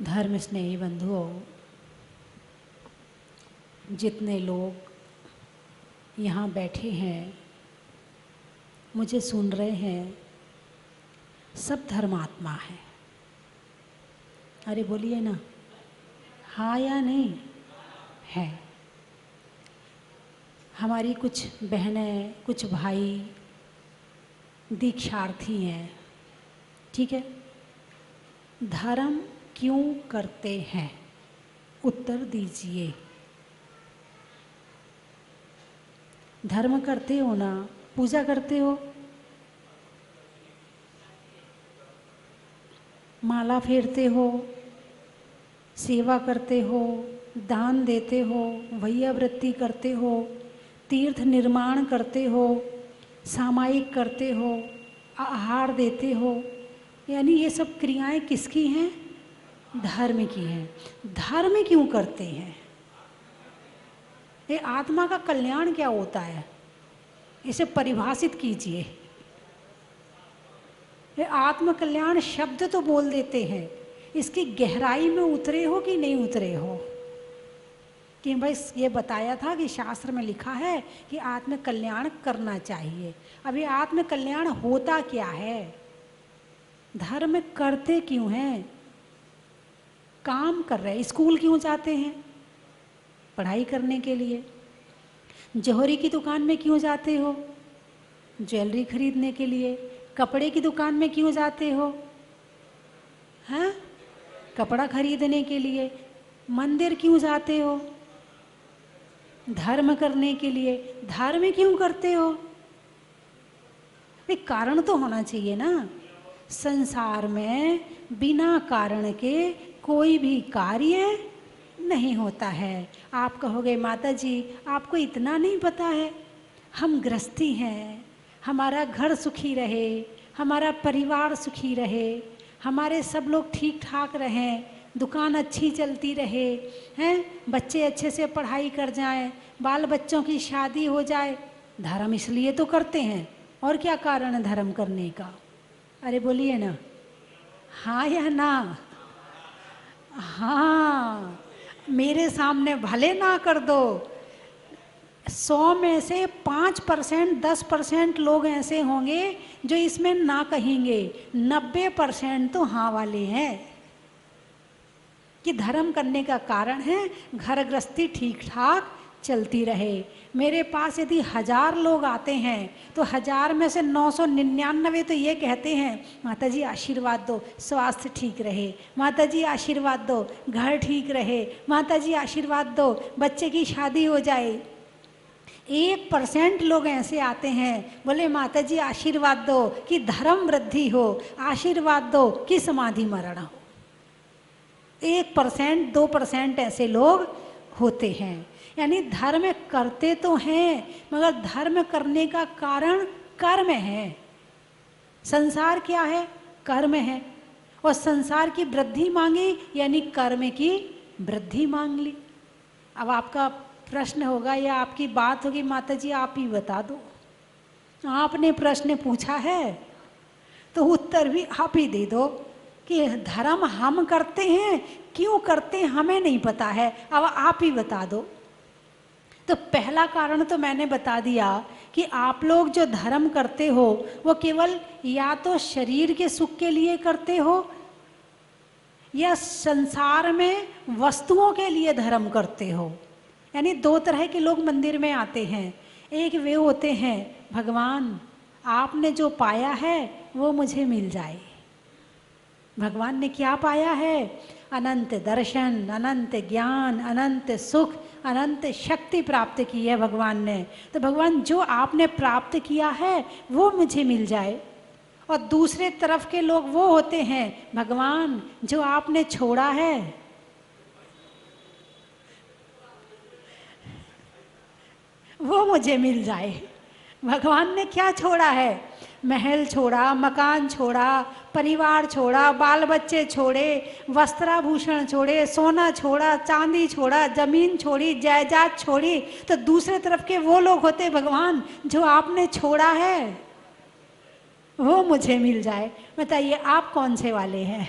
धर्म स्नेही बंधुओं, जितने लोग यहाँ बैठे हैं, मुझे सुन रहे हैं, सब धर्मात्मा हैं। अरे बोलिए ना, हाँ या नहीं? है। हमारी कुछ बहनें, कुछ भाई दीक्षार्थी हैं, ठीक है। धर्म क्यों करते हैं? उत्तर दीजिए। धर्म करते हो ना? पूजा करते हो, माला फेरते हो, सेवा करते हो, दान देते हो, वैयावृत्ति करते हो, तीर्थ निर्माण करते हो, सामायिक करते हो, आहार देते हो, यानी ये सब क्रियाएं किसकी हैं? धर्म की हैं। धर्म क्यों करते हैं? ये आत्मा का कल्याण क्या होता है, इसे परिभाषित कीजिए। ये आत्म कल्याण शब्द तो बोल देते हैं, इसकी गहराई में उतरे हो कि नहीं उतरे हो? कि भाई ये बताया था कि शास्त्र में लिखा है कि आत्म कल्याण करना चाहिए। अभी आत्म कल्याण होता क्या है? धर्म करते क्यों हैं? काम कर रहे हैं। स्कूल क्यों जाते हैं? पढ़ाई करने के लिए। जौहरी की दुकान में क्यों जाते हो? ज्वेलरी खरीदने के लिए। कपड़े की दुकान में क्यों जाते हो? हैं? कपड़ा खरीदने के लिए। मंदिर क्यों जाते हो? धर्म करने के लिए। धर्म क्यों करते हो? एक कारण तो होना चाहिए ना। संसार में बिना कारण के कोई भी कार्य नहीं होता है। आप कहोगे माता जी आपको इतना नहीं पता है, हम गृहस्थी हैं, हमारा घर सुखी रहे, हमारा परिवार सुखी रहे, हमारे सब लोग ठीक ठाक रहें, दुकान अच्छी चलती रहे, हैं, बच्चे अच्छे से पढ़ाई कर जाएं, बाल बच्चों की शादी हो जाए। धर्म इसलिए तो करते हैं। और क्या कारण है धर्म करने का? अरे बोलिए ना, हाँ या ना? हाँ, मेरे सामने भले ना कर दो। 100 में से 5%, 10% लोग ऐसे होंगे जो इसमें ना कहेंगे। 90% तो हाँ वाले हैं कि धर्म करने का कारण है घर गृहस्थी ठीक ठाक चलती रहे। मेरे पास यदि 1000 लोग आते हैं तो 1000 में से 999 तो ये कहते हैं माता जी आशीर्वाद दो, स्वास्थ्य ठीक रहे, माता जी आशीर्वाद दो, घर ठीक रहे, माता जी आशीर्वाद दो, बच्चे की शादी हो जाए। 1% लोग ऐसे आते हैं बोले माता जी आशीर्वाद दो कि धर्म वृद्धि हो, आशीर्वाद दो कि समाधि मरण हो। 1%, 2% ऐसे लोग होते हैं। यानी धर्म करते तो हैं मगर धर्म करने का कारण कर्म है। संसार क्या है? कर्म है। और संसार की वृद्धि मांगी यानी कर्म की वृद्धि मांग ली। अब आपका प्रश्न होगा या आपकी बात होगी माता जी आप ही बता दो, आपने प्रश्न पूछा है तो उत्तर भी आप ही दे दो कि धर्म हम करते हैं, क्यों करते हैं हमें नहीं पता है, अब आप ही बता दो। तो पहला कारण तो मैंने बता दिया कि आप लोग जो धर्म करते हो वो केवल या तो शरीर के सुख के लिए करते हो या संसार में वस्तुओं के लिए धर्म करते हो। यानी 2 तरह के लोग मंदिर में आते हैं। एक वे होते हैं भगवान आपने जो पाया है वो मुझे मिल जाए। भगवान ने क्या पाया है? अनंत दर्शन, अनंत ज्ञान, अनंत सुख, अनंत शक्ति प्राप्त की है भगवान ने। तो भगवान जो आपने प्राप्त किया है वो मुझे मिल जाए। और दूसरे तरफ के लोग वो होते हैं भगवान जो आपने छोड़ा है वो मुझे मिल जाए। भगवान ने क्या छोड़ा है? महल छोड़ा, मकान छोड़ा, परिवार छोड़ा, बाल बच्चे छोड़े, वस्त्राभूषण छोड़े, सोना छोड़ा, चांदी छोड़ा, जमीन छोड़ी, जायदाद छोड़ी। तो दूसरे तरफ के वो लोग होते भगवान जो आपने छोड़ा है। वो मुझे मिल जाए। बताइए आप कौन से वाले हैं?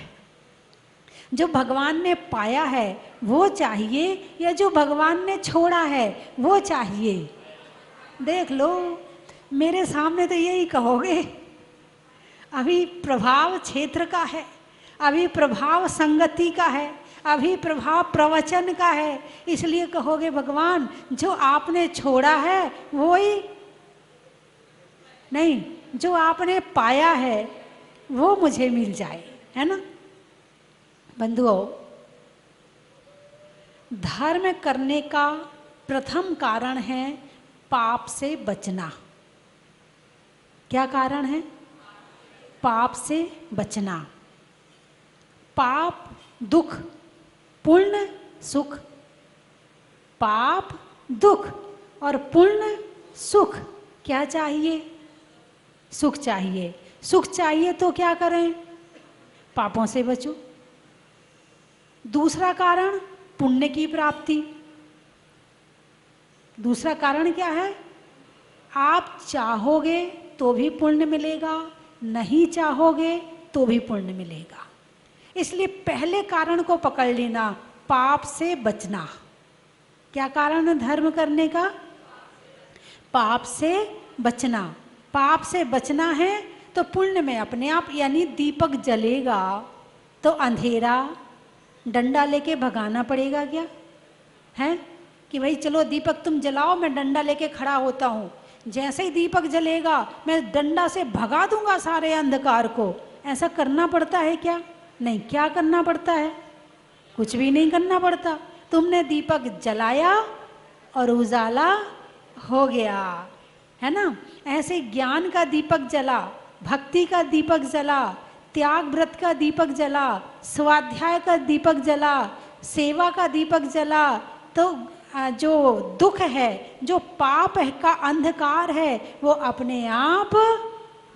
जो भगवान ने पाया है वो चाहिए या जो भगवान ने छोड़ा है वो चाहिए? देख लो, मेरे सामने तो यही कहोगे। अभी प्रभाव क्षेत्र का है, अभी प्रभाव संगति का है, अभी प्रभाव प्रवचन का है, इसलिए कहोगे भगवान जो आपने छोड़ा है वो ही नहीं, जो आपने पाया है वो मुझे मिल जाए, है ना। बंधुओं, धर्म करने का प्रथम कारण है पाप से बचना। क्या कारण है? पाप से बचना। पाप दुख, पुण्य सुख। पाप दुख और पुण्य सुख। क्या चाहिए? सुख चाहिए। सुख चाहिए तो क्या करें? पापों से बचो। दूसरा कारण पुण्य की प्राप्ति। दूसरा कारण क्या है? आप चाहोगे तो भी पुण्य मिलेगा, नहीं चाहोगे तो भी पुण्य मिलेगा। इसलिए पहले कारण को पकड़ लेना, पाप से बचना। क्या कारण है धर्म करने का? पाप से बचना। पाप से बचना है तो पुण्य में अपने आप, यानी दीपक जलेगा तो अंधेरा डंडा लेके भगाना पड़ेगा क्या? है कि भाई चलो दीपक तुम जलाओ, मैं डंडा लेके खड़ा होता हूँ। जैसे ही दीपक जलेगा मैं डंडा से भगा दूंगा सारे अंधकार को। ऐसा करना पड़ता है क्या? नहीं। क्या करना पड़ता है? कुछ भी नहीं करना पड़ता। तुमने दीपक जलाया और उजाला हो गया, है ना। ऐसे ज्ञान का दीपक जला, भक्ति का दीपक जला, त्याग व्रत का दीपक जला, स्वाध्याय का दीपक जला, सेवा का दीपक जला, तो जो दुख है, जो पाप है का अंधकार है, वो अपने आप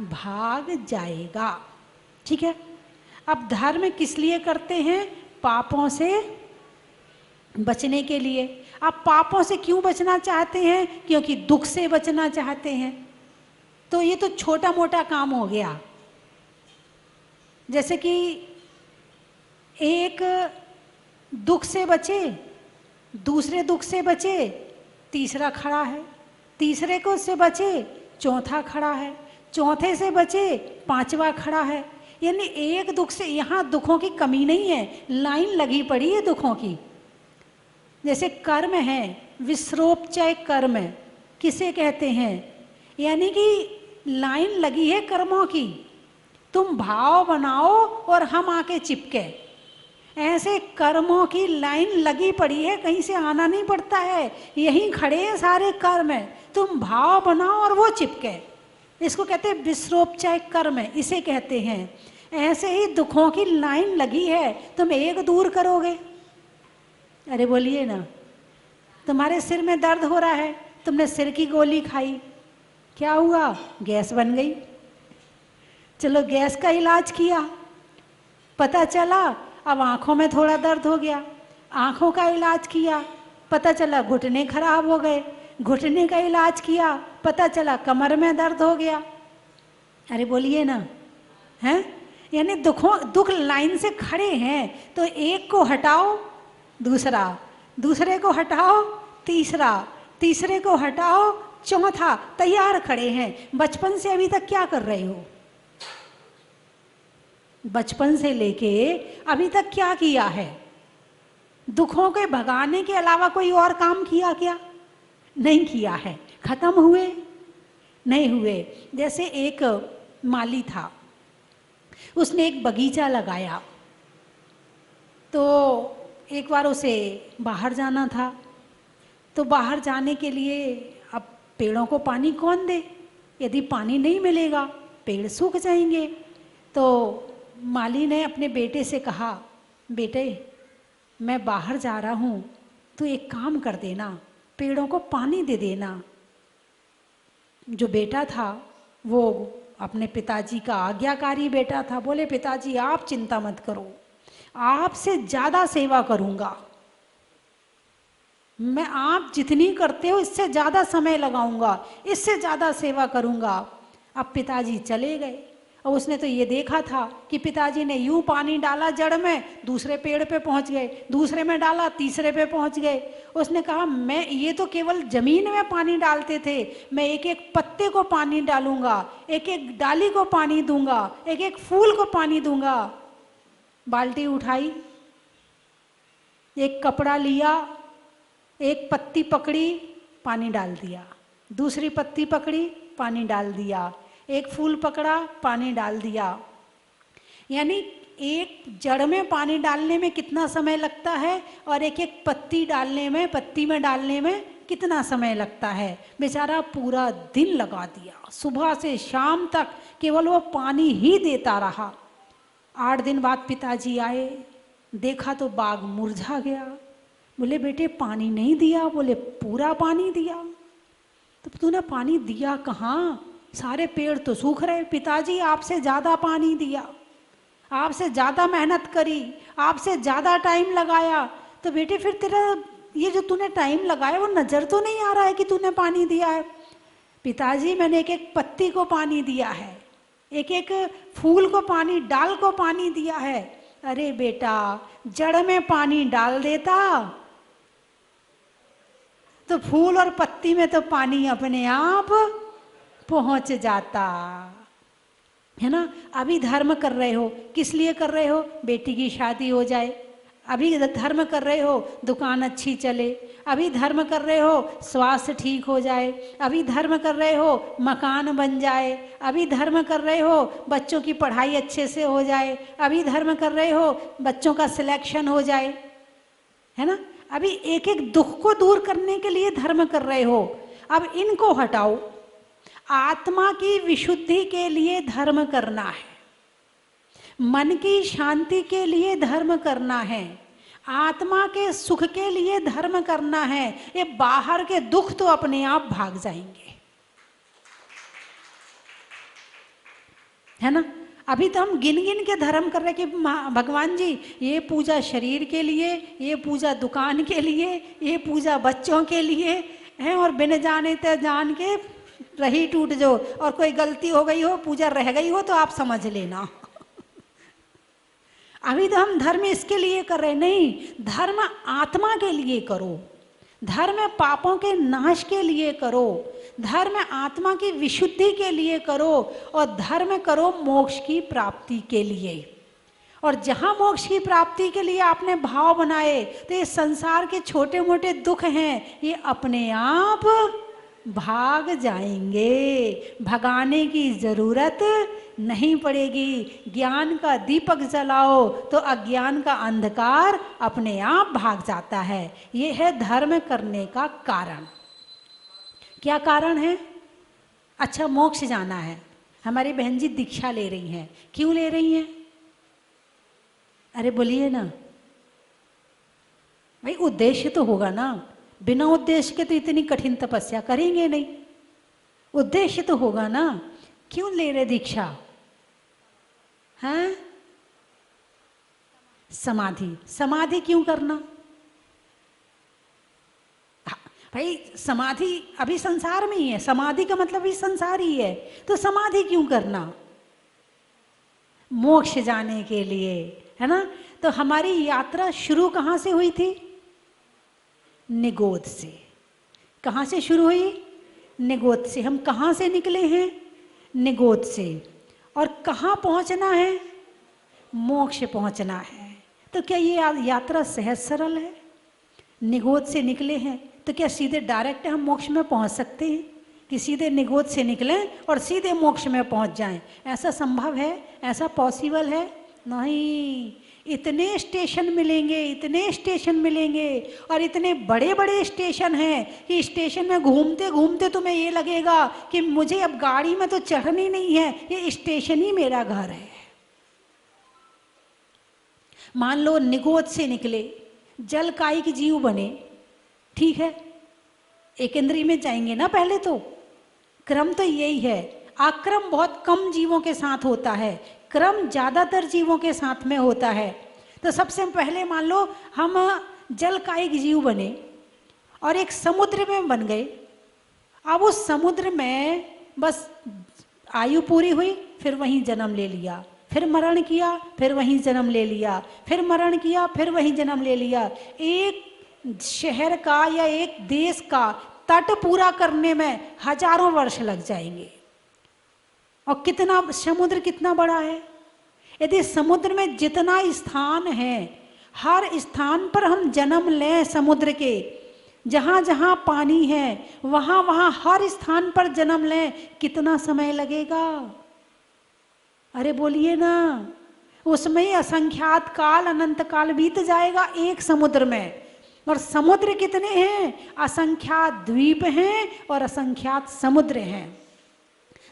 भाग जाएगा। ठीक है। अब धर्म किस लिए करते हैं? पापों से बचने के लिए। आप पापों से क्यों बचना चाहते हैं? क्योंकि दुख से बचना चाहते हैं। तो ये तो छोटा मोटा काम हो गया। जैसे कि एक दुख से बचे, दूसरे दुख से बचे, तीसरा खड़ा है, तीसरे को से बचे, चौथा खड़ा है, चौथे से बचे, पांचवा खड़ा है। यानी एक दुख से, यहाँ दुखों की कमी नहीं है, लाइन लगी पड़ी है दुखों की। जैसे कर्म है, विश्रोपचय कर्म किसे कहते हैं? यानी कि लाइन लगी है कर्मों की, तुम भाव बनाओ और हम आके चिपके। ऐसे कर्मों की लाइन लगी पड़ी है, कहीं से आना नहीं पड़ता है, यहीं खड़े हैं सारे कर्म, तुम भाव बनाओ और वो चिपके। इसको कहते हैं विश्रोपचय कर्म, इसे कहते हैं। ऐसे ही दुखों की लाइन लगी है, तुम एक दूर करोगे। अरे बोलिए ना, तुम्हारे सिर में दर्द हो रहा है, तुमने सिर की गोली खाई, क्या हुआ? गैस बन गई। चलो गैस का इलाज किया, पता चला अब आँखों में थोड़ा दर्द हो गया, आँखों का इलाज किया, पता चला घुटने खराब हो गए, घुटने का इलाज किया, पता चला कमर में दर्द हो गया। अरे बोलिए ना, हैं? यानी दुख लाइन से खड़े हैं, तो एक को हटाओ दूसरा, दूसरे को हटाओ तीसरा, तीसरे को हटाओ चौथा, तैयार खड़े हैं। बचपन से अभी तक क्या कर रहे हो? बचपन से लेके अभी तक क्या किया है? दुखों के भगाने के अलावा कोई और काम किया क्या? नहीं किया है। खत्म हुए? नहीं हुए। जैसे एक माली था, उसने एक बगीचा लगाया, तो एक बार उसे बाहर जाना था, तो बाहर जाने के लिए अब पेड़ों को पानी कौन दे? यदि पानी नहीं मिलेगा पेड़ सूख जाएंगे। तो माली ने अपने बेटे से कहा, बेटे मैं बाहर जा रहा हूँ, तो एक काम कर देना, पेड़ों को पानी दे देना। जो बेटा था वो अपने पिताजी का आज्ञाकारी बेटा था। बोले पिताजी आप चिंता मत करो, आपसे ज़्यादा सेवा करूँगा मैं, आप जितनी करते हो इससे ज़्यादा समय लगाऊंगा, इससे ज़्यादा सेवा करूँगा। अब पिताजी चले गए। और उसने तो ये देखा था कि पिताजी ने यूं पानी डाला जड़ में, दूसरे पेड़ पे पहुंच गए, दूसरे में डाला, तीसरे पे पहुंच गए। उसने कहा मैं ये तो केवल जमीन में पानी डालते थे, मैं एक एक पत्ते को पानी डालूंगा, एक एक डाली को पानी दूंगा, एक एक फूल को पानी दूंगा। बाल्टी उठाई, एक कपड़ा लिया, एक पत्ती पकड़ी, पानी डाल दिया, दूसरी पत्ती पकड़ी, पानी डाल दिया, एक फूल पकड़ा, पानी डाल दिया। यानी एक जड़ में पानी डालने में कितना समय लगता है और एक एक पत्ती डालने में, पत्ती में डालने में कितना समय लगता है। बेचारा पूरा दिन लगा दिया, सुबह से शाम तक केवल वो पानी ही देता रहा। 8 दिन बाद पिताजी आए, देखा तो बाग मुरझा गया। बोले बेटे पानी नहीं दिया? बोले पूरा पानी दिया। तो तूने पानी दिया कहाँ? सारे पेड़ तो सूख रहे। पिताजी आपसे ज़्यादा पानी दिया, आपसे ज़्यादा मेहनत करी, आपसे ज़्यादा टाइम लगाया। तो बेटे फिर तेरा ये जो तूने टाइम लगाया वो नज़र तो नहीं आ रहा है कि तूने पानी दिया है? पिताजी मैंने एक एक पत्ती को पानी दिया है, एक एक फूल को पानी, डाल को पानी दिया है। अरे बेटा जड़ में पानी डाल देता तो फूल और पत्ती में तो पानी अपने आप पहुंच जाता है ना। अभी धर्म कर रहे हो, किस लिए कर रहे हो? बेटी की शादी हो जाए। अभी धर्म कर रहे हो दुकान अच्छी चले। अभी धर्म कर रहे हो स्वास्थ्य ठीक हो जाए। अभी धर्म कर रहे हो मकान बन जाए। अभी धर्म कर रहे हो बच्चों की पढ़ाई अच्छे से हो जाए। अभी धर्म कर रहे हो बच्चों का सिलेक्शन हो जाए, है ना। अभी एक एक दुख को दूर करने के लिए धर्म कर रहे हो। अब इनको हटाओ। आत्मा की विशुद्धि के लिए धर्म करना है, मन की शांति के लिए धर्म करना है, आत्मा के सुख के लिए धर्म करना है। ये बाहर के दुख तो अपने आप भाग जाएंगे, है ना। अभी तो हम गिन गिन के धर्म कर रहे कि भगवान जी ये पूजा शरीर के लिए, ये पूजा दुकान के लिए, ये पूजा बच्चों के लिए है, और बिन जाने ते जान के रही टूट जो, और कोई गलती हो गई हो, पूजा रह गई हो तो आप समझ लेना। अभी तो हम धर्म इसके लिए कर रहे नहीं, धर्म आत्मा के लिए करो, धर्म पापों के नाश के लिए करो, धर्म आत्मा की विशुद्धि के लिए करो, और धर्म करो मोक्ष की प्राप्ति के लिए। और जहाँ मोक्ष की प्राप्ति के लिए आपने भाव बनाए तो ये संसार के छोटे मोटे दुख हैं, ये अपने आप भाग जाएंगे, भगाने की जरूरत नहीं पड़ेगी। ज्ञान का दीपक जलाओ तो अज्ञान का अंधकार अपने आप भाग जाता है। ये है धर्म करने का कारण। क्या कारण है? अच्छा मोक्ष जाना है। हमारी बहन जी दीक्षा ले रही हैं, क्यों ले रही हैं? अरे बोलिए ना भाई, उद्देश्य तो होगा ना। बिना उद्देश्य के तो इतनी कठिन तपस्या करेंगे नहीं, उद्देश्य तो होगा ना। क्यों ले रहे दीक्षा? हैं? समाधि। समाधि क्यों करना? भाई समाधि अभी संसार में ही है, समाधि का मतलब भी संसार ही है, तो समाधि क्यों करना? मोक्ष जाने के लिए, है ना। तो हमारी यात्रा शुरू कहाँ से हुई थी? निगोद से। कहाँ से शुरू हुई? निगोद से। हम कहाँ से निकले हैं? निगोद से। और कहाँ पहुँचना है? मोक्ष पहुँचना है। तो क्या ये यात्रा सहज सरल है? निगोद से निकले हैं तो क्या सीधे डायरेक्ट हम मोक्ष में पहुँच सकते हैं कि सीधे निगोद से निकलें और सीधे मोक्ष में पहुँच जाएं? ऐसा संभव है? ऐसा पॉसिबल है? नहीं। इतने स्टेशन मिलेंगे, इतने स्टेशन मिलेंगे, और इतने बड़े बड़े स्टेशन हैं कि स्टेशन में घूमते घूमते तुम्हें ये लगेगा कि मुझे अब गाड़ी में तो चढ़नी नहीं है, ये स्टेशन ही मेरा घर है। मान लो निगोद से निकले, जल कायिक जीव बने, ठीक है, एक इंद्रिय में जाएंगे ना। पहले तो क्रम तो यही है। आक्रम बहुत कम जीवों के साथ होता है, क्रम ज़्यादातर जीवों के साथ में होता है। तो सबसे पहले मान लो हम जल कायिक जीव बने और एक समुद्र में बन गए। अब उस समुद्र में बस आयु पूरी हुई, फिर वहीं जन्म ले लिया, फिर मरण किया, फिर वहीं जन्म ले लिया, फिर मरण किया, फिर वहीं जन्म ले लिया। एक शहर का या एक देश का तट पूरा करने में हजारों वर्ष लग जाएंगे। और कितना समुद्र कितना बड़ा है। यदि समुद्र में जितना स्थान है, हर स्थान पर हम जन्म लें, समुद्र के जहाँ जहाँ पानी है वहाँ वहाँ हर स्थान पर जन्म लें, कितना समय लगेगा? अरे बोलिए ना। उसमें असंख्यात काल, अनंत काल बीत जाएगा एक समुद्र में। और समुद्र कितने हैं? असंख्यात द्वीप हैं और असंख्यात समुद्र हैं।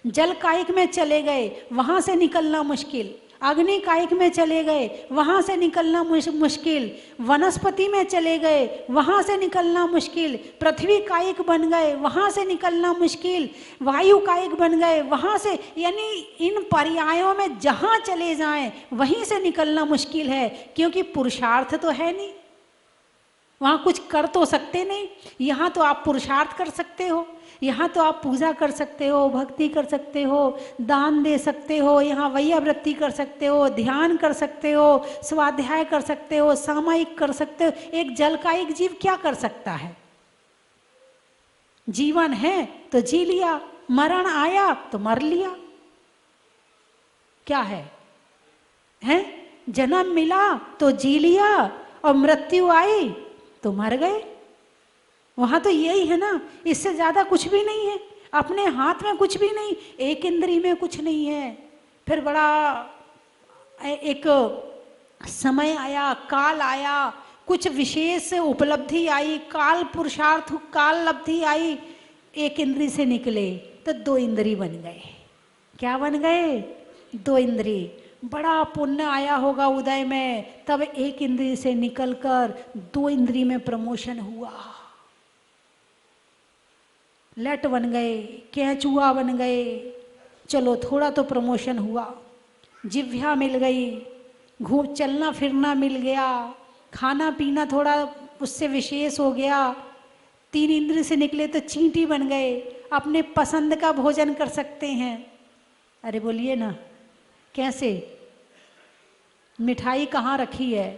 जल कायिक में चले गए, वहां से निकलना मुश्किल। अग्नि कायिक में चले गए, वहां से निकलना मुश्किल। वनस्पति में चले गए, वहां से निकलना मुश्किल। पृथ्वी कायिक बन गए, वहां से निकलना मुश्किल। वायु कायिक बन गए, वहां से, यानी इन पर्यायों में जहां चले जाएं वहीं से निकलना मुश्किल है, क्योंकि पुरुषार्थ तो है नहीं। वहां कुछ कर तो सकते नहीं। यहाँ तो आप पुरुषार्थ कर सकते हो, यहाँ तो आप पूजा कर सकते हो, भक्ति कर सकते हो, दान दे सकते हो, यहाँ वैयावृत्ति कर सकते हो, ध्यान कर सकते हो, स्वाध्याय कर सकते हो, सामायिक कर सकते हो। एक जल का एक जीव क्या कर सकता है? जीवन है तो जी लिया, मरण आया तो मर लिया। क्या है? हैं? जन्म मिला तो जी लिया और मृत्यु आई तो मर गए। वहां तो यही है ना, इससे ज्यादा कुछ भी नहीं है। अपने हाथ में कुछ भी नहीं, एक इंद्री में कुछ नहीं है। फिर बड़ा एक समय आया, काल आया, कुछ विशेष उपलब्धि आई, काल पुरुषार्थ, काल लब्धि आई, एक इंद्री से निकले तो दो इंद्री बन गए। क्या बन गए? दो इंद्री। बड़ा पुण्य आया होगा उदय में, तब एक इंद्री से निकलकर दो इंद्री में प्रमोशन हुआ। लट बन गए, कैचुआ बन गए, चलो थोड़ा तो प्रमोशन हुआ। जिह्वा मिल गई, घूम चलना फिरना मिल गया, खाना पीना थोड़ा उससे विशेष हो गया। तीन इंद्रिय से निकले तो चींटी बन गए, अपने पसंद का भोजन कर सकते हैं। अरे बोलिए ना, कैसे? मिठाई कहाँ रखी है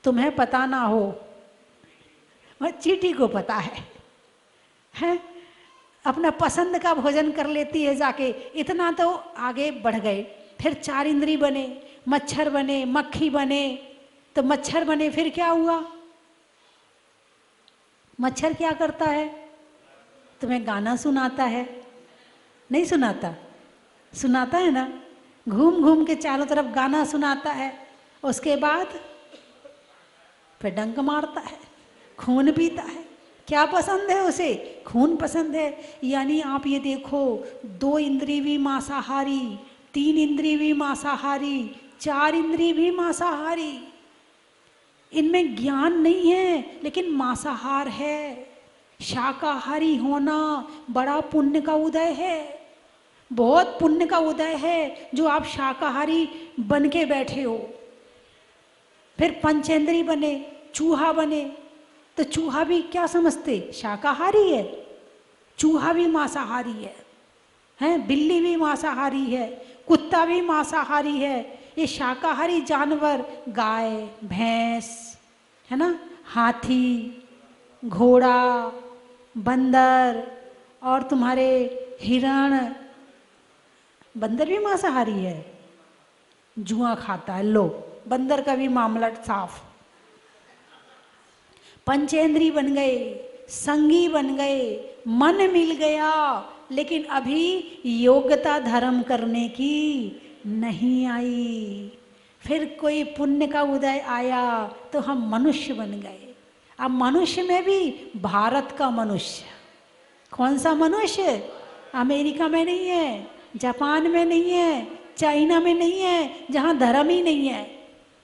तुम्हें पता ना हो, वह चींटी को पता है? अपना पसंद का भोजन कर लेती है जाके। इतना तो आगे बढ़ गए। फिर चार इंद्री बने, मच्छर बने, मक्खी बने। तो मच्छर बने, फिर क्या हुआ? मच्छर क्या करता है? तुम्हें गाना सुनाता है? नहीं सुनाता? सुनाता है ना। घूम घूम के चारों तरफ गाना सुनाता है। उसके बाद फिर डंक मारता है, खून पीता है। क्या पसंद है उसे? खून पसंद है। यानी आप ये देखो, दो इंद्री भी मांसाहारी, तीन इंद्री भी मांसाहारी, चार इंद्री भी मांसाहारी। इनमें ज्ञान नहीं है लेकिन मांसाहार है। शाकाहारी होना बड़ा पुण्य का उदय है, बहुत पुण्य का उदय है जो आप शाकाहारी बन के बैठे हो। फिर पंचेंद्री बने, चूहा बने। तो चूहा भी क्या समझते? शाकाहारी है। चूहा भी मांसाहारी है, बिल्ली भी मांसाहारी है, कुत्ता भी मांसाहारी है। ये शाकाहारी जानवर, गाय, भैंस, है ना, हाथी, घोड़ा, बंदर और तुम्हारे हिरण। बंदर भी मांसाहारी है, जुआ खाता है। लो, बंदर का भी मामला साफ। पंचेंद्री बन गए, संगी बन गए, मन मिल गया, लेकिन अभी योग्यता धर्म करने की नहीं आई। फिर कोई पुण्य का उदय आया तो हम मनुष्य बन गए। अब मनुष्य में भी भारत का मनुष्य। कौन सा मनुष्य? अमेरिका में नहीं है, जापान में नहीं है, चाइना में नहीं है, जहाँ धर्म ही नहीं है,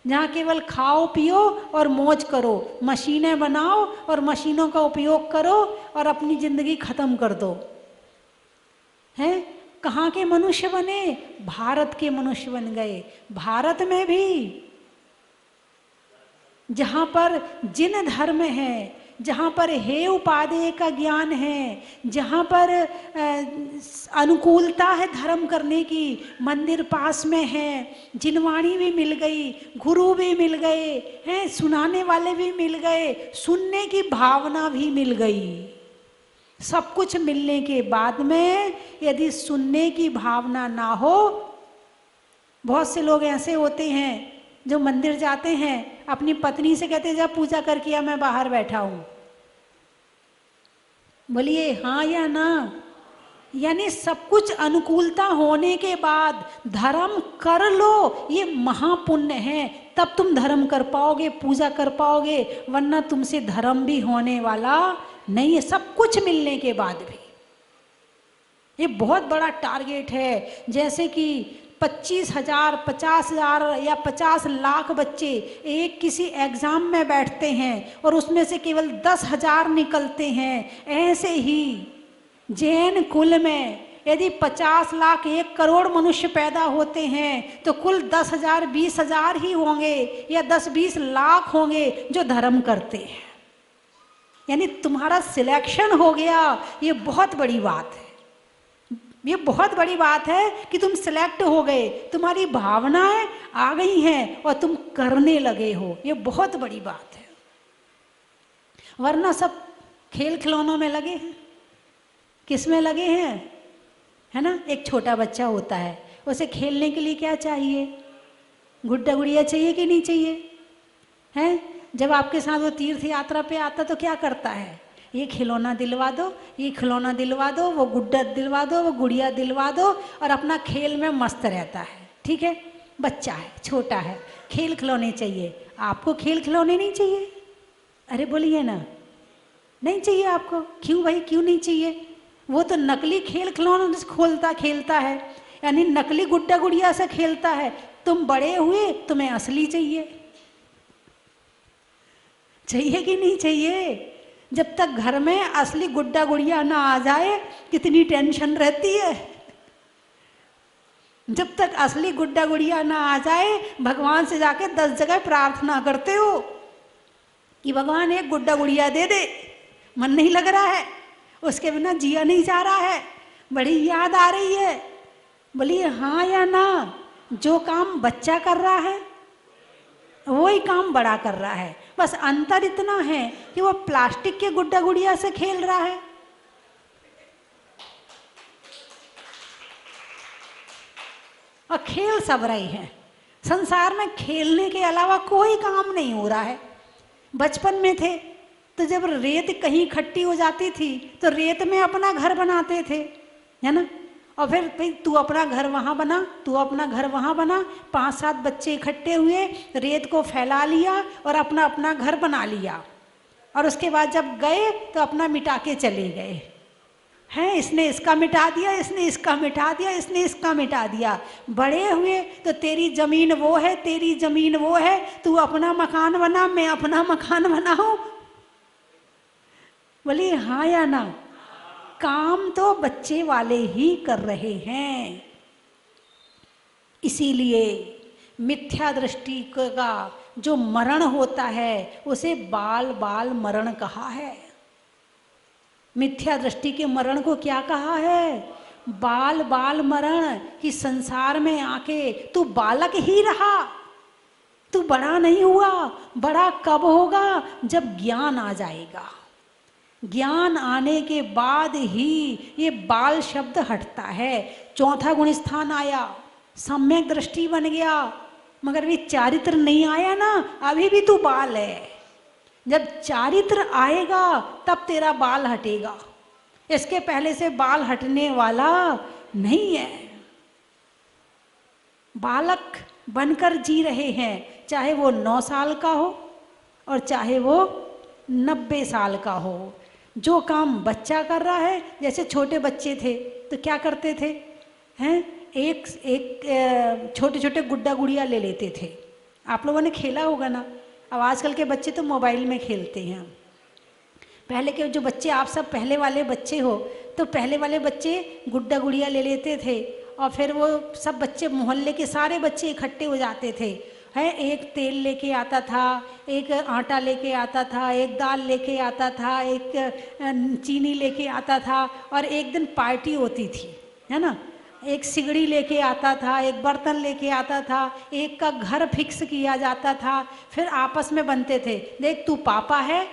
जहाँ केवल खाओ पियो और मौज करो, मशीनें बनाओ और मशीनों का उपयोग करो और अपनी जिंदगी खत्म कर दो। हैं? कहाँ के मनुष्य बने? भारत के मनुष्य बन गए। भारत में भी जहाँ पर जिन धर्म है, जहाँ पर हे उपादेय का ज्ञान है, जहाँ पर अनुकूलता है धर्म करने की, मंदिर पास में है, जिनवाणी भी मिल गई, गुरु भी मिल गए हैं, सुनाने वाले भी मिल गए, सुनने की भावना भी मिल गई। सब कुछ मिलने के बाद में यदि सुनने की भावना ना हो, बहुत से लोग ऐसे होते हैं जो मंदिर जाते हैं, अपनी पत्नी से कहते जा पूजा कर किया, मैं बाहर बैठा हूं। बोलिए हाँ या ना। यानी सब कुछ अनुकूलता होने के बाद धर्म कर लो, ये महापुण्य है, तब तुम धर्म कर पाओगे, पूजा कर पाओगे, वरना तुमसे धर्म भी होने वाला नहीं है, सब कुछ मिलने के बाद भी। ये बहुत बड़ा टारगेट है। जैसे कि 25,000, 50,000 या 50 लाख बच्चे एक किसी एग्जाम में बैठते हैं और उसमें से केवल 10,000 निकलते हैं। ऐसे ही जैन कुल में यदि 50 लाख 1 करोड़ मनुष्य पैदा होते हैं तो कुल 10,000, 20,000 ही होंगे या 10-20 लाख होंगे जो धर्म करते हैं। यानी तुम्हारा सिलेक्शन हो गया, ये बहुत बड़ी बात है। ये बहुत बड़ी बात है कि तुम सिलेक्ट हो गए, तुम्हारी भावनाएं आ गई हैं और तुम करने लगे हो, ये बहुत बड़ी बात है। वरना सब खेल खिलौनों में लगे हैं। किस में लगे हैं, है ना। एक छोटा बच्चा होता है, उसे खेलने के लिए क्या चाहिए, गुड्डा गुड़िया चाहिए कि नहीं चाहिए, हैं। जब आपके साथ वो तीर्थ यात्रा पे आता तो क्या करता है, ये खिलौना दिलवा दो, ये खिलौना दिलवा दो, वो गुड्डा दिलवा दो, वो गुड़िया दिलवा दो, और अपना खेल में मस्त रहता है। ठीक है, बच्चा है, छोटा है, खेल खिलौने चाहिए। आपको खेल खिलौने नहीं चाहिए? अरे बोलिए ना, नहीं चाहिए आपको। क्यों भाई, क्यों नहीं चाहिए? वो तो नकली खेल खिलौना खोलता खेलता है, यानी नकली गुड्डा गुड़िया से खेलता है। तुम बड़े हुए, तुम्हें असली चाहिए। चाहिए कि नहीं चाहिए? जब तक घर में असली गुड्डा गुड़िया ना आ जाए कितनी टेंशन रहती है। जब तक असली गुड्डा गुड़िया ना आ जाए भगवान से जाके 10 जगह प्रार्थना करते हो कि भगवान एक गुड्डा गुड़िया दे दे, मन नहीं लग रहा है, उसके बिना जिया नहीं जा रहा है, बड़ी याद आ रही है। बोलिए हाँ या ना। जो काम बच्चा कर रहा है वही काम बड़ा कर रहा है, बस अंतर इतना है कि वो प्लास्टिक के गुड्डा गुड़िया से खेल रहा है। और खेल सब रहे हैं। संसार में खेलने के अलावा कोई काम नहीं हो रहा है। बचपन में थे तो जब रेत कहीं इकट्ठी हो जाती थी तो रेत में अपना घर बनाते थे, है ना। और फिर भाई तू अपना घर वहाँ बना, तू अपना घर वहाँ बना। 5-7 बच्चे इकट्ठे हुए, रेत को फैला लिया और अपना अपना घर बना लिया। और उसके बाद जब गए तो अपना मिटा के चले गए हैं। इसने इसका मिटा दिया, इसने इसका मिटा दिया, इसने इसका मिटा दिया। बड़े हुए तो तेरी जमीन वो है, तेरी जमीन वो है, तू अपना मकान बना, मैं अपना मकान बनाऊं। बोलिए हाँ या ना। काम तो बच्चे वाले ही कर रहे हैं। इसीलिए मिथ्या दृष्टि का जो मरण होता है उसे बाल बाल मरण कहा है। मिथ्या दृष्टि के मरण को क्या कहा है? बाल बाल मरण। कि संसार में आके तू बालक ही रहा, तू बड़ा नहीं हुआ। बड़ा कब होगा? जब ज्ञान आ जाएगा। ज्ञान आने के बाद ही ये बाल शब्द हटता है। चौथा गुण स्थान आया, सम्यक दृष्टि बन गया, मगर भी चारित्र नहीं आया ना, अभी भी तू बाल है। जब चारित्र आएगा तब तेरा बाल हटेगा, इसके पहले से बाल हटने वाला नहीं है। बालक बनकर जी रहे हैं, चाहे वो 9 साल का हो और चाहे वो 90 साल का हो। जो काम बच्चा कर रहा है, जैसे छोटे बच्चे थे तो क्या करते थे, हैं, एक छोटे छोटे गुड्डा गुड़िया ले लेते थे। आप लोगों ने खेला होगा ना। अब आजकल के बच्चे तो मोबाइल में खेलते हैं। पहले के जो बच्चे, आप सब पहले वाले बच्चे हो, तो पहले वाले बच्चे गुड्डा गुड़िया ले लेते थे और फिर वो सब बच्चे, मोहल्ले के सारे बच्चे इकट्ठे हो जाते थे है, एक तेल लेके आता था, एक आटा लेके आता था, एक दाल लेके आता था, एक चीनी लेके आता था, और एक दिन पार्टी होती थी, है ना, एक सिगड़ी लेके आता था, एक बर्तन लेके आता था, एक का घर फिक्स किया जाता था, फिर आपस में बनते थे, देख तू पापा है,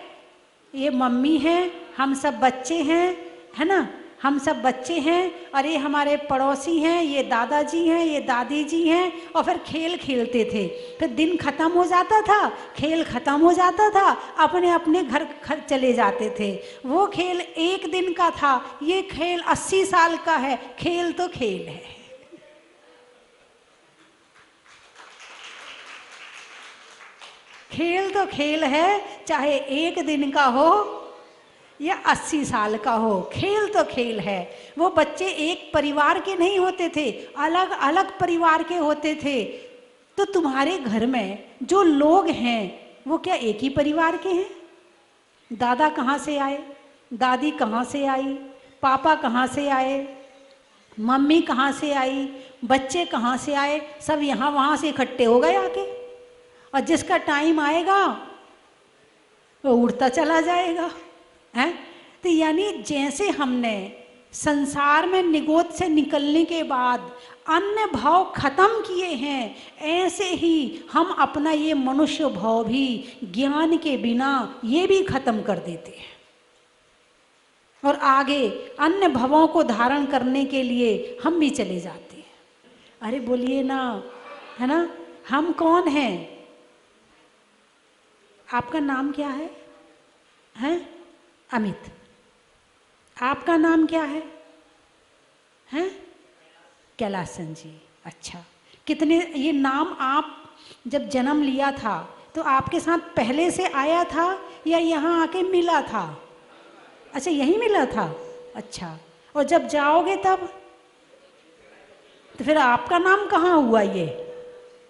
ये मम्मी है, हम सब बच्चे हैं, है ना, हम सब बच्चे हैं, और ये हमारे पड़ोसी हैं, ये दादाजी हैं, ये दादी जी हैं, और फिर खेल खेलते थे। फिर दिन खत्म हो जाता था, खेल खत्म हो जाता था, अपने अपने घर चले जाते थे। वो खेल एक दिन का था, ये खेल 80 साल का है। खेल तो खेल है। खेल तो खेल है, चाहे एक दिन का हो या 80 साल का हो, खेल तो खेल है। वो बच्चे एक परिवार के नहीं होते थे, अलग अलग परिवार के होते थे। तो तुम्हारे घर में जो लोग हैं वो क्या एक ही परिवार के हैं? दादा कहाँ से आए, दादी कहाँ से आई, पापा कहाँ से आए, मम्मी कहाँ से आई, बच्चे कहाँ से आए, सब यहाँ वहाँ से इकट्ठे हो गए आके, और जिसका टाइम आएगा वो उड़ता चला जाएगा, है? तो यानी जैसे हमने संसार में निगोद से निकलने के बाद अन्य भाव खत्म किए हैं, ऐसे ही हम अपना ये मनुष्य भाव भी ज्ञान के बिना ये भी खत्म कर देते हैं, और आगे अन्य भावों को धारण करने के लिए हम भी चले जाते हैं। अरे बोलिए ना, है ना, हम कौन हैं? आपका नाम क्या है? हैं? अमित। आपका नाम क्या है? हैं? कैलासन जी। अच्छा, कितने ये नाम आप जब जन्म लिया था तो आपके साथ पहले से आया था या यहाँ आके मिला था? अच्छा, यहीं मिला था। अच्छा, और जब जाओगे तब तो फिर आपका नाम कहाँ हुआ? ये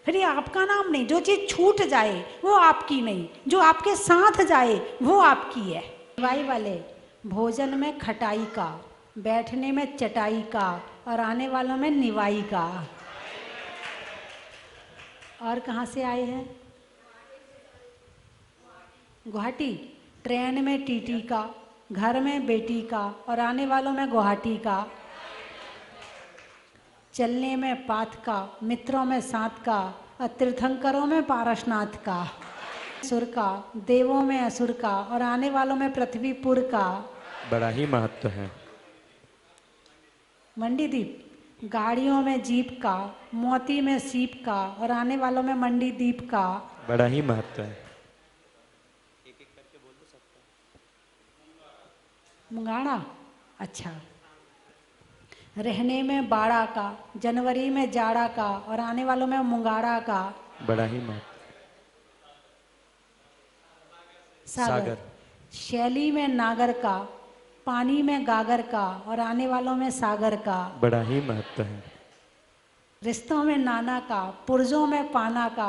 फिर ये आपका नाम नहीं। जो चीज़ छूट जाए वो आपकी नहीं, जो आपके साथ जाए वो आपकी है। निवाई वाले भोजन में खटाई का, बैठने में चटाई का, और आने वालों में निवाई का। और कहाँ से आए हैं? गुवाहाटी। ट्रेन में टीटी का, घर में बेटी का, और आने वालों में गुवाहाटी का। चलने में पाथ का, मित्रों में साथ का, और तीर्थंकरों में पारसनाथ का। असुर का, देवों में असुर का, और आने वालों में पृथ्वीपुर का। बड़ा ही महत्व है। मंडीदीप। गाड़ियों में जीप का, मोती में सीप का, और आने वालों में मंडीदीप का। बड़ा ही महत्व है। एक एक करके बोल तो सकते हैं। मुंगाड़ा। अच्छा, रहने में बाड़ा का, जनवरी में जाड़ा का, और आने वालों में मुंगाड़ा का। बड़ा ही महत्व। सागर। शैली में नागर का, पानी में गागर का, और आने वालों में सागर का। बड़ा ही महत्व है। रिश्तों में नाना का, पुर्जों में पाना का,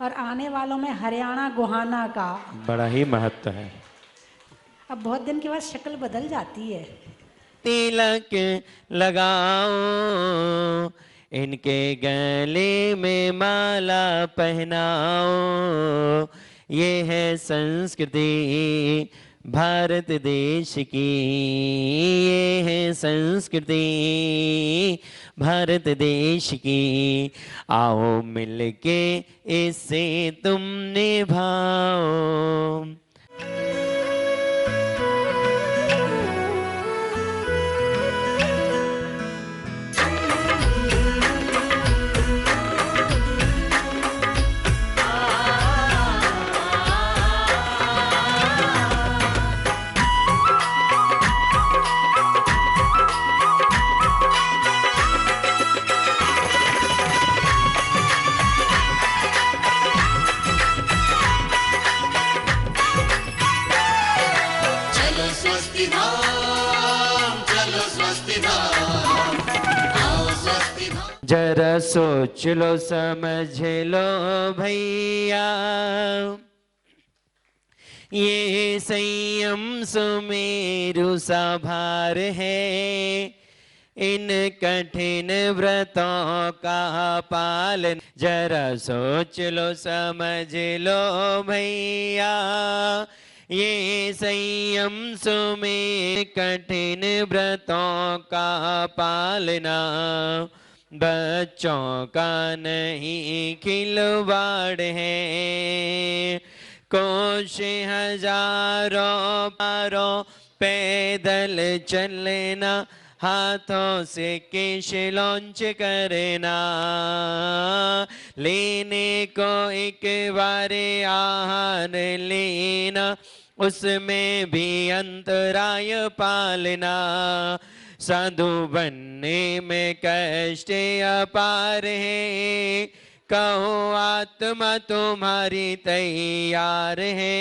और आने वालों में हरियाणा गुहाना का। बड़ा ही महत्व है। अब बहुत दिन के बाद शक्ल बदल जाती है। तिलक लगाओ, इनके गले में माला पहनाओ, ये है संस्कृति भारत देश की, ये है संस्कृति भारत देश की। आओ मिलके इसे तुम निभाओ। जरा सोच लो समझ लो भैया, ये संयम सुमेरु सा भार है, इन कठिन व्रतों का पालन जरा सोच लो समझ लो भैया। ये संयम सुमें कठिन व्रतों का पालना बच्चों का नहीं खिलवाड़ है। कोशे हजारों पारों पैदल चलना, हाथों से केश लॉन्च करना, लेने को एक बार आहार लेना, उसमें भी अंतराय पालना। साधु बनने में कष्ट अपार है, कहो आत्मा तुम्हारी तैयार है।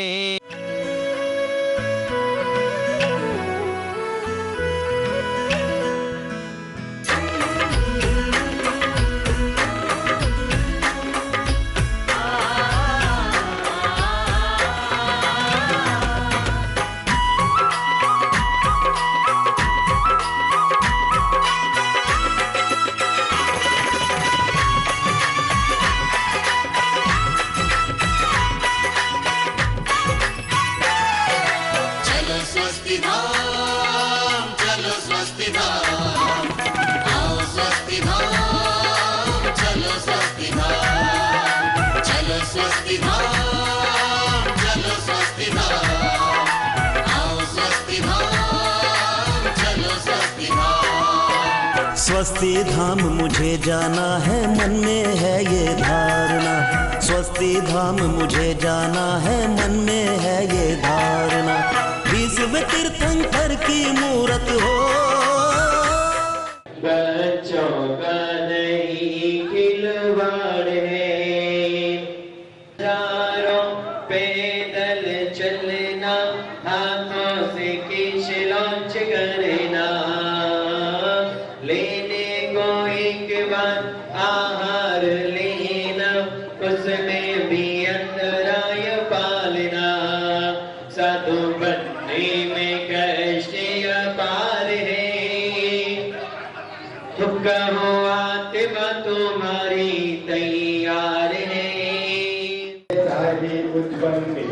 स्वस्ति धाम मुझे जाना है, मन में है ये धारणा। स्वस्ति धाम मुझे जाना है, मन में है ये धारणा। विश्व तीर्थंकर की मूरत हो, बच्चों का नहीं खिलवाड़ है। हजारों पैदल चलना, हाथों से केश लॉन्च करना, लेने को एक बार आहार लेना, उसमें भी अंतराय पालना। साधु बनने में कष्ट अपार है, कहो आत्मा तुम्हारी तैयार है। कुछ बनने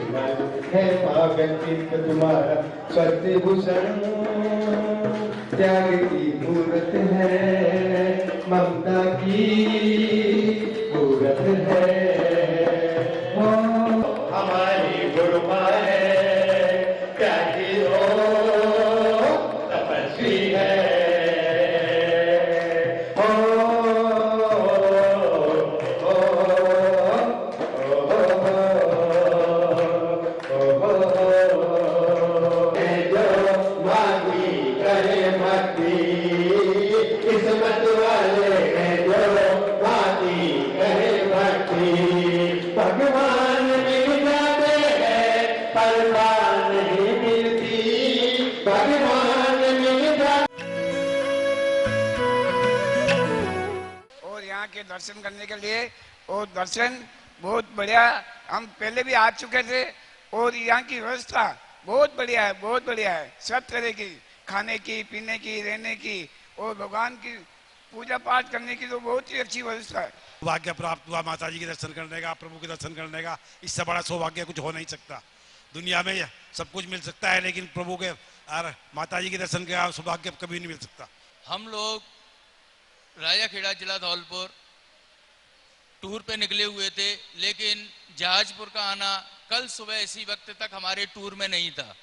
है पागल चित्त तुम्हारा, सत्य भूषण त्याग की मूरत है, ममता की मूरत है। वो हमारी गुरुमा है, त्यागी हो तपस्वी है। दर्शन करने के लिए, और दर्शन बहुत बढ़िया, हम पहले भी आ चुके थे, और यहाँ की व्यवस्था बहुत बढ़िया है, बहुत बढ़िया है। सब तरह की खाने की, पीने की, रहने की, और भगवान की पूजा पाठ करने की तो बहुत ही अच्छी व्यवस्था है। सौभाग्य प्राप्त हुआ माता जी के दर्शन करने का, प्रभु के दर्शन करने का। इससे बड़ा सौभाग्य कुछ हो नहीं सकता। दुनिया में सब कुछ मिल सकता है, लेकिन प्रभु के और माता जी के दर्शन का सौभाग्य कभी नहीं मिल सकता। हम लोग राजाखेड़ा जिला धौलपुर टूर पे निकले हुए थे, लेकिन जहाजपुर का आना कल सुबह इसी वक्त तक हमारे टूर में नहीं था।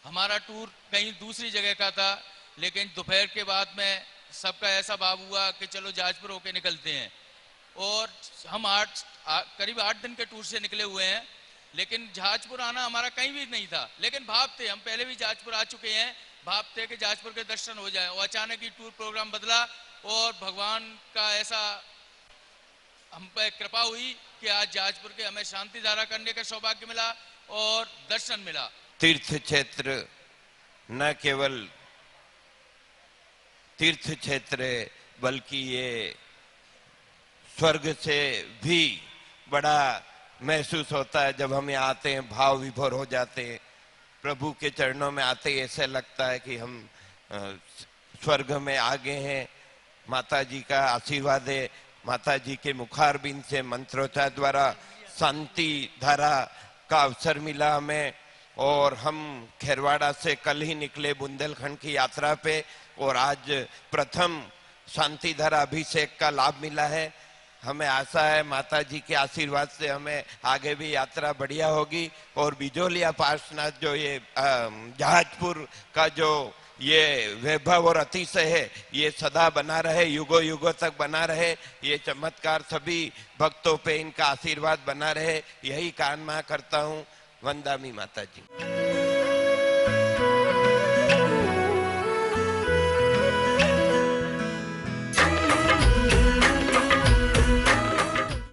हमारा टूर कहीं दूसरी जगह का था, लेकिन दोपहर के बाद में सबका ऐसा भाव हुआ कि चलो जहाजपुर होके निकलते हैं। और हम करीब 8 दिन के टूर से निकले हुए हैं, लेकिन जहाजपुर आना हमारा कहीं भी नहीं था। लेकिन भाव थे, हम पहले भी जहाजपुर आ चुके हैं, भाव थे कि जहाजपुर के दर्शन हो जाए। और अचानक ही टूर प्रोग्राम बदला, और भगवान का ऐसा हम पर कृपा हुई कि आज जहाजपुर के हमें शांति धारा करने का सौभाग्य मिला और दर्शन मिला। तीर्थ क्षेत्र न केवल तीर्थ क्षेत्र है, बल्कि ये स्वर्ग से भी बड़ा महसूस होता है। जब हम यहाँ आते हैं, भाव विभोर हो जाते हैं। प्रभु के चरणों में आते ही ऐसा लगता है कि हम स्वर्ग में आ गए हैं। माता जी का आशीर्वाद है, माता जी के मुखारबिंद से मंत्रोच्चार द्वारा शांति धारा का अवसर मिला हमें। और हम खेरवाड़ा से कल ही निकले बुंदेलखंड की यात्रा पे, और आज प्रथम शांति धारा अभिषेक का लाभ मिला है। हमें आशा है माता जी के आशीर्वाद से हमें आगे भी यात्रा बढ़िया होगी। और बिजोलिया पार्श्वनाथ जो ये जहाजपुर का जो ये वैभव और अतिशय है, ये सदा बना रहे, युगों युगों तक बना रहे। ये चमत्कार सभी भक्तों पे इनका आशीर्वाद बना रहे, यही कामना करता हूँ। वंदामी माता जी।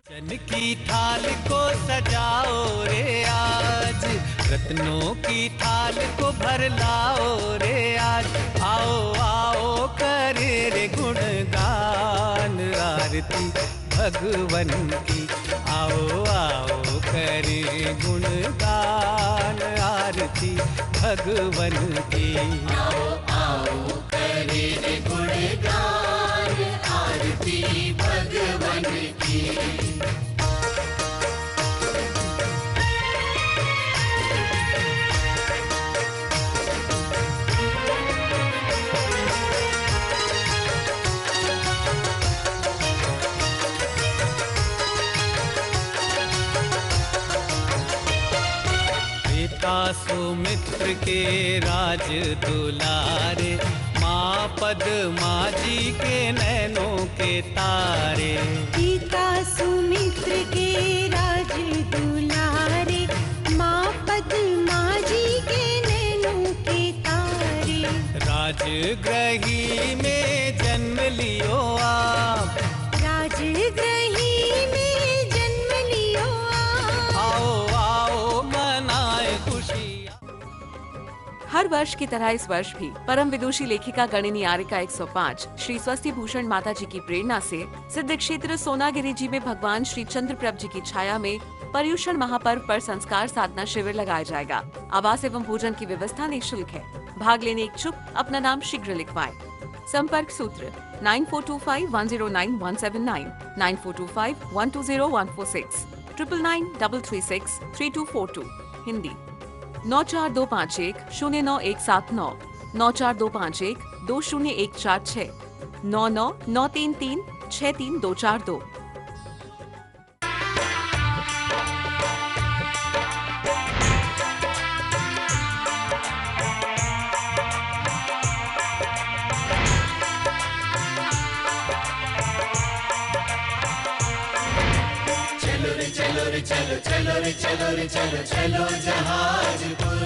जन की थाल को सजाओ रे आज, रत्नों की थाल को भर लाओ रे आज। आओ आओ करे रे गुणगान आरती भगवन की। आओ आओ करे गुणगान आरती भगवन की। आओ आओ करे रे गुणगान आरती भगवन की। सुमित्र के राज दुलारे, माँ पद्मा जी के नैनों के तारे। पिता सुमित्र के राज दुलारे, माँ पद्मा जी के नैनों के तारे। राजगृही में जन्म लियो आप, राजगृही में जन्म लियो आप। आओ आओ मनाए खुशी। हर वर्ष की तरह इस वर्ष भी परम विदुषी लेखिका गणिनी आर्यका 105 श्री स्वस्ति भूषण माता जी की प्रेरणा से सिद्ध क्षेत्र सोनागिरी जी में भगवान श्री चंद्रप्रभ जी की छाया में पर्युषण महापर्व पर संस्कार साधना शिविर लगाया जाएगा। आवास एवं भोजन की व्यवस्था निःशुल्क है। भाग लेने इच्छुक अपना नाम शीघ्र लिखवाएं। संपर्क सूत्र 9425109179, 9425120146, 9993363242। हिंदी 9425109179, 9425120146, 9993363242। चलो रे चलो रे चलो चलो रे चलो रे चलो चलो जहाजपुर।